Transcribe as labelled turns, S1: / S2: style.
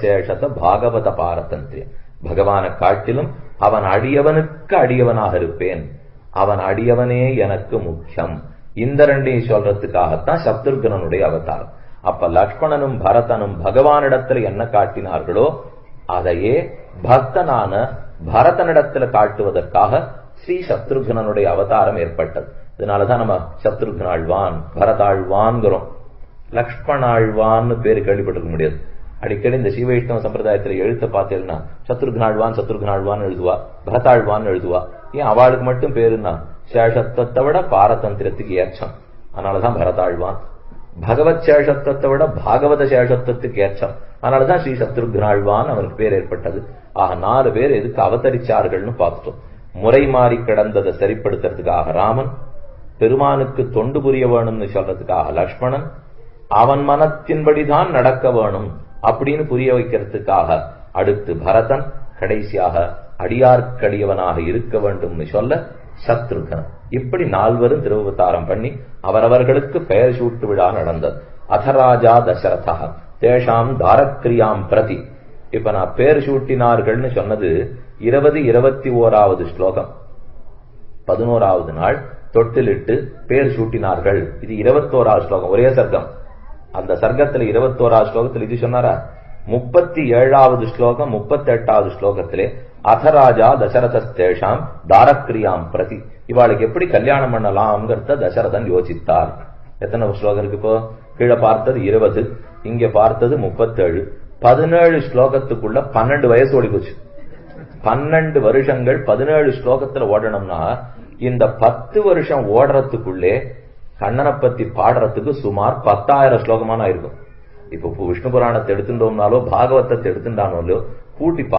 S1: சேஷத பாகவத பாரதந்திரியம். பகவானை காட்டிலும் அவன் அடியவனுக்கு அடியவனாக இருப்பேன், அவன் அடியவனே எனக்கு முக்கியம். இந்த ரெண்டையும் சொல்றதுக்காகத்தான் சத்ருகனுடைய அவதாரம். அப்ப லக்ஷ்மணனும் பரதனும் பகவானிடத்துல என்ன காட்டினார்களோ அதையே பக்தனான பரதனிடத்துல காட்டுவதற்காக ஸ்ரீ சத்ருகனுடைய அவதாரம் ஏற்பட்டது. இதனாலதான் நம்ம சத்ருகனாழ்வான் பரதாழ்வான்கிறோம். லக்ஷ்மணாழ்வான்னு பேரு கேள்விப்பட்டிருக்க முடியாது. அடிக்கடி இந்த ஸ்ரீவைஷ்ணவ சம்பிரதாயத்துல எழுத்த பார்த்தேன்னா சத்ருகனாழ்வான் சத்ருகனாழ்வான் எழுதுவா, பரதாழ்வான் எழுதுவா. ஏன் அவளுக்கு மட்டும் பேருன்னா சேஷத்துவத்தை விட பாரதந்திரத்துக்கு ஏற்றம், அதனாலதான் பரதாழ்வான். பகவத் சேஷத்துவத்தை விட பாகவத சேஷத்துவத்துக்கு ஏற்றம், அதனாலதான் ஸ்ரீ சத்ருகனாழ்வான் அவனுக்கு பேர் ஏற்பட்டது. ஆக 4 பேர் எதுக்கு அவதரிச்சார்கள்னு பார்த்துட்டோம். முறை மாறி கிடந்ததை சரிப்படுத்துறதுக்காக ராமன், பெருமானுக்கு தொண்டு புரிய வேணும்னு சொல்றதுக்காக லக்ஷ்மணன், அவன் மனத்தின்படிதான் நடக்க வேணும் அப்படின்னு புரிய வைக்கிறதுக்காக அடுத்து பரதன், கடைசியாக அடியார்க்கடியவனாக இருக்க வேண்டும்னு சொல்ல சத்ருகன். இப்படி 4 திருவவதாரம் பண்ணி அவரவர்களுக்கு பெயர் சூட்டு விழா நடந்தது. அதராஜா தசரதா தேஷாம் தாரக்கிரியாம் பிரதி. இப்ப நான் பேர் சூட்டினார்கள்னு சொன்னது 20, 21வது ஸ்லோகம். 11வது நாள் தொட்டிலிட்டு பேர் சூட்டினார்கள். இது 21வது ஸ்லோகம், ஒரே சர்க்கம். அந்த சர்க்கத்துல 21வது ஸ்லோகத்தில் இது சொன்னாரா? 37வது ஸ்லோகம் 38வது ஸ்லோகத்திலே அதராஜா தசரதேஷாம் தாரக்கிரியாம் பிரதி. இவாளுக்கு எப்படி கல்யாணம் பண்ணலாம்ங்கிறத தசரதன் யோசித்தார். எத்தனை ஸ்லோகம் இருக்கு இப்போ? கீழே பார்த்தது 20, இங்க பார்த்தது 37. 17 ஸ்லோகத்துக்குள்ள 12 வயசு ஓடி போச்சு. 12 வருஷங்கள் 17 ஸ்லோகத்துல ஓடணும்னா இந்த 10 வருஷம் ஓடுறதுக்குள்ளே கண்ணனை பத்தி பாடுறதுக்கு சுமார் 10,000 ஸ்லோகமான இருக்கும். இப்ப விஷ்ணு புராணத்தை எடுத்துட்டோம்னாலோ பாகவதத்தை எடுத்துட்டானோ கூட்டி